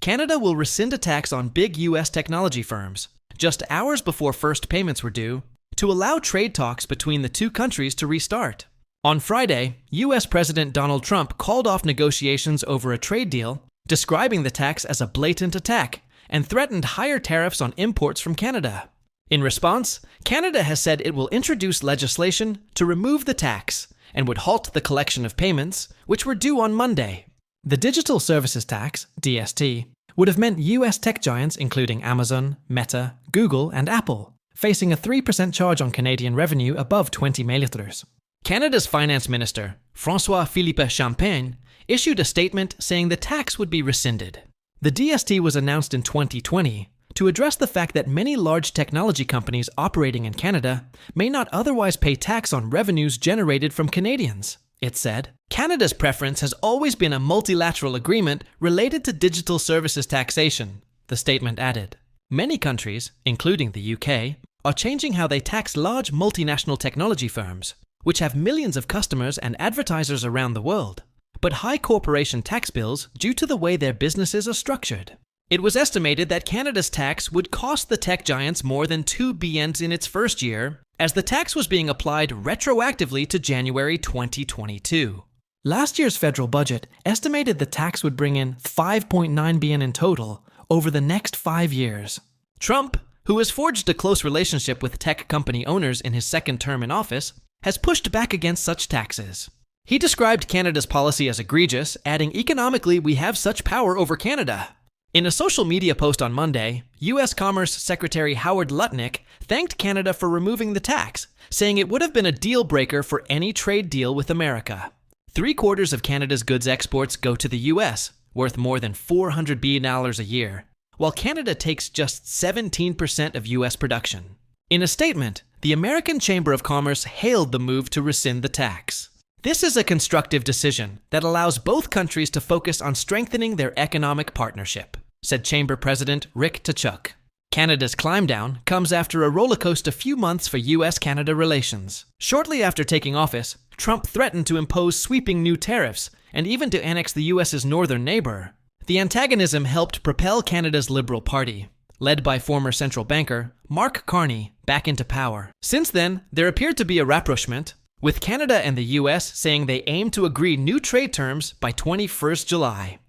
Canada will rescind a tax on big U.S. technology firms, just hours before first payments were due, to allow trade talks between the two countries to restart. On Friday, U.S. President Donald Trump called off negotiations over a trade deal, describing the tax as a blatant attack, and threatened higher tariffs on imports from Canada. In response, Canada has said it will introduce legislation to remove the tax and would halt the collection of payments, which were due on Monday. The Digital Services Tax, DST, would have meant U.S. tech giants including Amazon, Meta, Google, and Apple, facing a 3% charge on Canadian revenue above $20 million. Canada's Finance Minister, François-Philippe Champagne, issued a statement saying the tax would be rescinded. The DST was announced in 2020 to address the fact that many large technology companies operating in Canada may not otherwise pay tax on revenues generated from Canadians. It said, Canada's preference has always been a multilateral agreement related to digital services taxation, the statement added. Many countries, including the UK, are changing how they tax large multinational technology firms, which have millions of customers and advertisers around the world, but high corporation tax bills due to the way their businesses are structured. It was estimated that Canada's tax would cost the tech giants more than $2 billion in its first year, as the tax was being applied retroactively to January 2022. Last year's federal budget estimated the tax would bring in $5.9 billion in total over the next 5 years. Trump, who has forged a close relationship with tech company owners in his second term in office, has pushed back against such taxes. He described Canada's policy as egregious, adding, "Economically, we have such power over Canada." In a social media post on Monday, U.S. Commerce Secretary Howard Lutnick thanked Canada for removing the tax, saying it would have been a deal breaker for any trade deal with America. 3/4 of Canada's goods exports go to the U.S., worth more than $400 billion a year, while Canada takes just 17% of U.S. production. In a statement, the American Chamber of Commerce hailed the move to rescind the tax. This is a constructive decision that allows both countries to focus on strengthening their economic partnership, said Chamber President Rick Tkachuk. Canada's climb down comes after a rollercoaster few months for U.S.-Canada relations. Shortly after taking office, Trump threatened to impose sweeping new tariffs and even to annex the U.S.'s northern neighbor. The antagonism helped propel Canada's Liberal Party, led by former central banker Mark Carney, back into power. Since then, there appeared to be a rapprochement, with Canada and the U.S. saying they aim to agree new trade terms by 21st July.